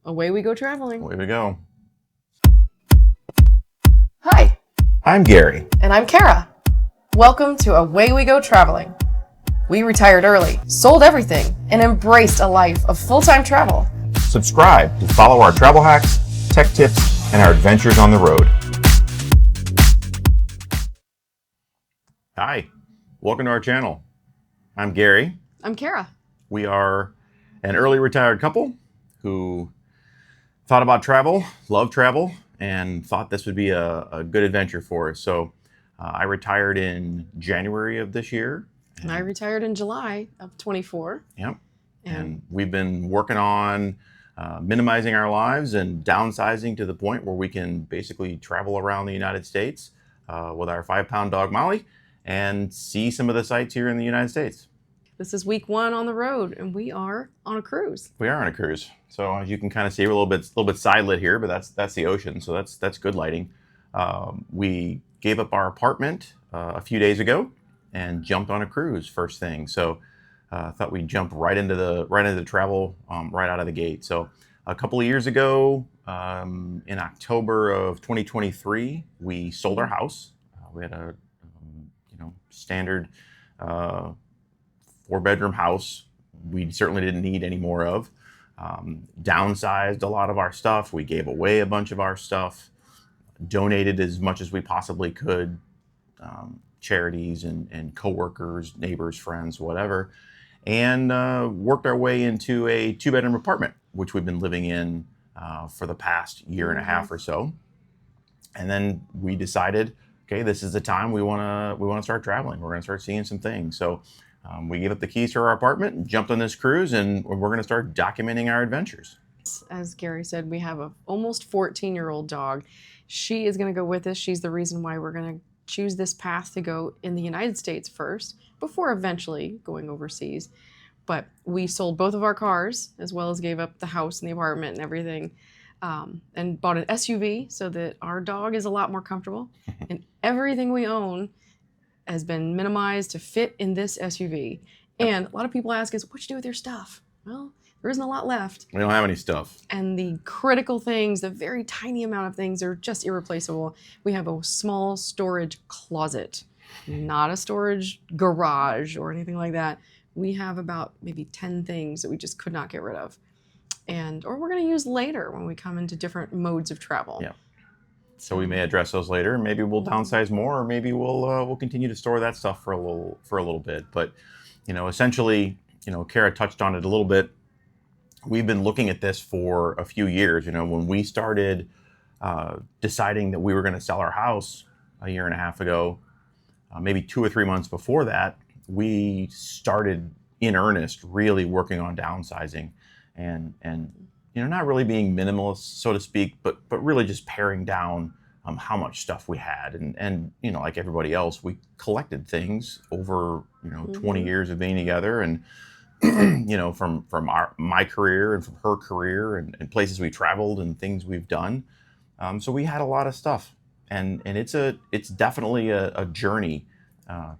Away we go traveling. Away we go. Hi, I'm Gary. and I'm Kara. Welcome to Away We Go Traveling. We retired early, sold everything, and embraced a life of full-time travel. Subscribe to follow our travel hacks, tech tips, and our adventures on the road. Hi, welcome to our channel. I'm Gary. I'm Kara. We are an early retired couple who thought about travel, love travel, and thought this would be a good adventure for us. So I retired in January of this year. And I retired in July of 24. Yep. And we've been working on minimizing our lives and downsizing to the point where we can basically travel around the United States with our 5-pound dog Molly and see some of the sights here in the United States. This is week 1 on the road, and we are on a cruise. We are on a cruise. So as you can kind of see, we're a little bit side lit here, but that's the ocean. So that's good lighting. We gave up our apartment a few days ago and jumped on a cruise first thing. So thought we'd jump right into the travel right out of the gate. So a couple of years ago, in October of 2023, we sold our house. We had a standard 4-bedroom house. We certainly didn't need any more of. Downsized a lot of our stuff. We gave away a bunch of our stuff. Donated as much as we possibly could. Charities and coworkers, neighbors, friends, whatever. And worked our way into a 2-bedroom apartment, which we've been living in for the past year and a half or so. And then we decided, okay, this is the time we want to start traveling. We're going to start seeing some things. So we gave up the keys to our apartment and jumped on this cruise, and we're going to start documenting our adventures. As Gary said, we have a almost 14-year-old dog. She is going to go with us. She's the reason why we're going to choose this path to go in the United States first, before eventually going overseas. But we sold both of our cars, as well as gave up the house and the apartment and everything, and bought an SUV so that our dog is a lot more comfortable. And everything we own has been minimized to fit in this SUV. And a lot of people ask us, what'd you do with your stuff? Well, there isn't a lot left. We don't have any stuff. And the critical things, the very tiny amount of things, are just irreplaceable. We have a small storage closet, not a storage garage or anything like that. We have about maybe 10 things that we just could not get rid of. Or we're going to use later when we come into different modes of travel. Yeah. So we may address those later. Maybe we'll downsize more, or maybe we'll continue to store that stuff for a little bit. But essentially, Kara touched on it a little bit. We've been looking at this for a few years. When we started deciding that we were going to sell our house a year and a half ago, maybe 2 or 3 months before that, we started in earnest really working on downsizing and not really being minimalist, so to speak, but really just paring down how much stuff we had. And like everybody else, we collected things over 20 years of being together, and from my career and from her career and places we traveled and things we've done. So we had a lot of stuff, and it's definitely a journey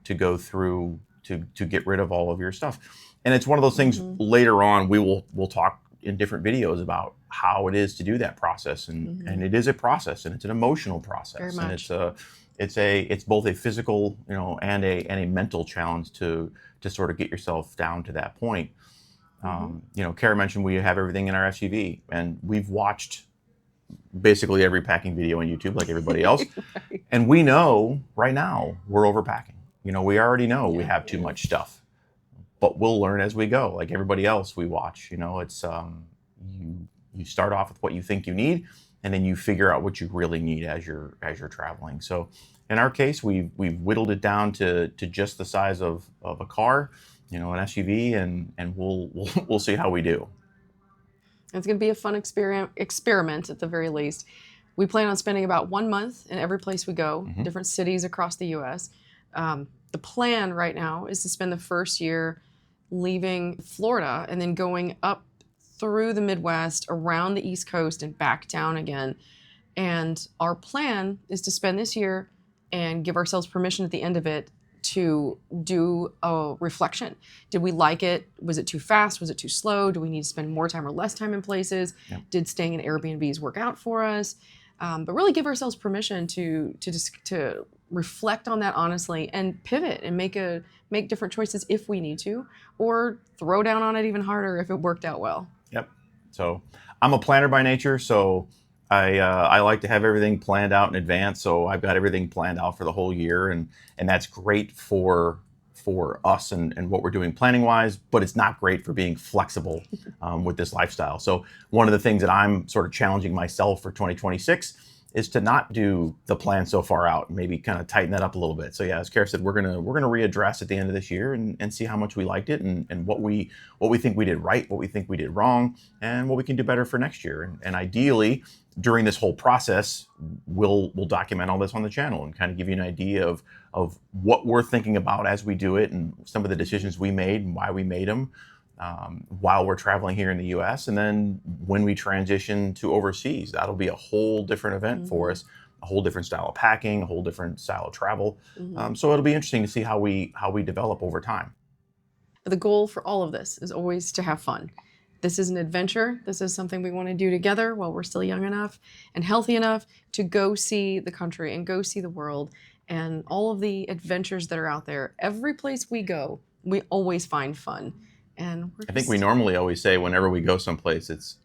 to go through to get rid of all of your stuff. And it's one of those things later on we'll talk in different videos about how it is to do that process, and it is a process, and it's an emotional process. Very much. And it's both a physical and a mental challenge to sort of get yourself down to that point. Kara mentioned we have everything in our SUV, and we've watched basically every packing video on YouTube like everybody else. Right. And we know right now we're overpacking. We already know we have too much stuff, but we'll learn as we go. Like everybody else we watch, it's you start off with what you think you need, and then you figure out what you really need as you're traveling. So in our case, we've whittled it down to just the size of a car, an SUV, and we'll see how we do. It's going to be a fun experiment at the very least. We plan on spending about 1 month in every place we go, different cities across the U.S. The plan right now is to spend the first year leaving Florida and then going up through the Midwest, around the East Coast, and back down again. And our plan is to spend this year and give ourselves permission at the end of it to do a reflection. Did we like it? Was it too fast? Was it too slow? Do we need to spend more time or less time in places? Yep. Did staying in Airbnbs work out for us? But really give ourselves permission to reflect on that honestly and pivot and make different choices if we need to, or throw down on it even harder if it worked out well. Yep. So I'm a planner by nature, so I like to have everything planned out in advance. So I've got everything planned out for the whole year, and that's great for us and what we're doing planning wise, but it's not great for being flexible with this lifestyle. So one of the things that I'm sort of challenging myself for 2026 is to not do the plan so far out, maybe kind of tighten that up a little bit. So yeah, as Kara said, we're gonna readdress at the end of this year and see how much we liked it and what we think we did right, what we think we did wrong, and what we can do better for next year. And ideally, during this whole process, we'll document all this on the channel and kind of give you an idea of what we're thinking about as we do it and some of the decisions we made and why we made them while we're traveling here in the US. And then when we transition to overseas, that'll be a whole different event for us, a whole different style of packing, a whole different style of travel. So it'll be interesting to see how we develop over time. The goal for all of this is always to have fun. This is an adventure. This is something we want to do together while we're still young enough and healthy enough to go see the country and go see the world and all of the adventures that are out there. Every place we go, we always find fun. And I think we normally always say whenever we go someplace, it's,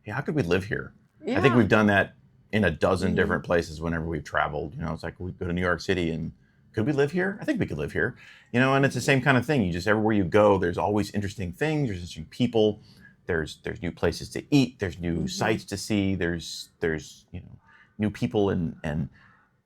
hey, how could we live here? Yeah. I think we've done that in a dozen different places whenever we've traveled. You know, it's like we go to New York City and could we live here? I think we could live here. You know, and it's the same kind of thing. You just, everywhere you go, there's always interesting things, there's interesting people, there's new places to eat, there's new sights to see, there's you know, new people and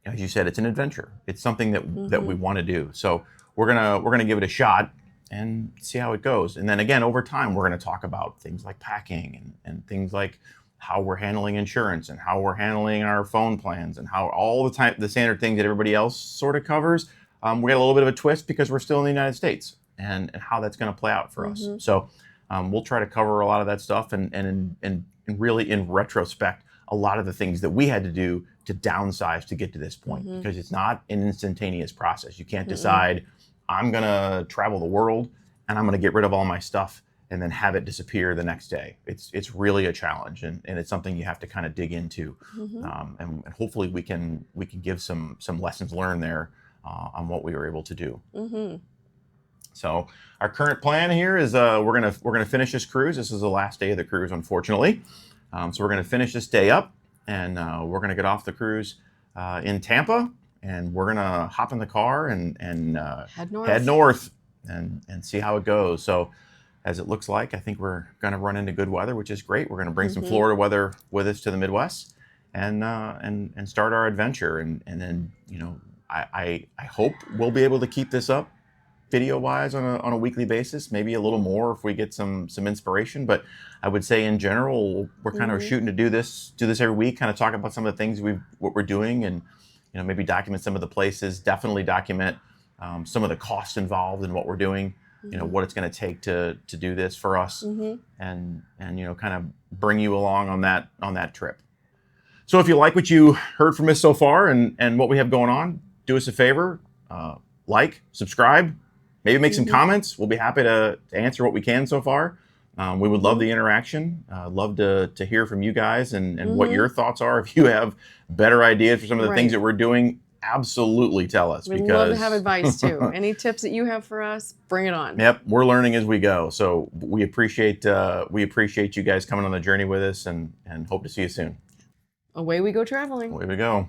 as you said, it's an adventure. It's something that we want to do. So we're gonna give it a shot and see how it goes. And then again, over time, we're going to talk about things like packing and things like how we're handling insurance and how we're handling our phone plans and how all the standard things that everybody else sort of covers. We got a little bit of a twist because we're still in the United States and how that's going to play out for us. So we'll try to cover a lot of that stuff and really in retrospect, a lot of the things that we had to do to downsize to get to this point because it's not an instantaneous process. You can't decide, I'm going to travel the world and I'm going to get rid of all my stuff and then have it disappear the next day. It's really a challenge and it's something you have to kind of dig into. And hopefully we can give some lessons learned there on what we were able to do. So our current plan here is we're gonna finish this cruise. This is the last day of the cruise, unfortunately. So we're gonna finish this day up and we're gonna get off the cruise in Tampa. And we're gonna hop in the car and head north and see how it goes. So as it looks like, I think we're gonna run into good weather, which is great. We're gonna bring some Florida weather with us to the Midwest and start our adventure. And then, you know, I hope we'll be able to keep this up video wise on a weekly basis, maybe a little more if we get some inspiration. But I would say in general, we're kind of shooting to do this every week, kind of talk about some of the things what we're doing and, you know, maybe document some of the places, definitely document some of the costs involved in what we're doing, you know, what it's going to take to do this for us and, you know, kind of bring you along on that trip. So if you like what you heard from us so far and what we have going on, do us a favor, like, subscribe, maybe make some comments. We'll be happy to answer what we can so far. We would love the interaction. Love to hear from you guys and what your thoughts are. If you have better ideas for some of the things that we're doing, absolutely tell us. We'd love to have advice too. Any tips that you have for us, bring it on. Yep, we're learning as we go. So we appreciate you guys coming on the journey with us and hope to see you soon. Away we go traveling. Away we go.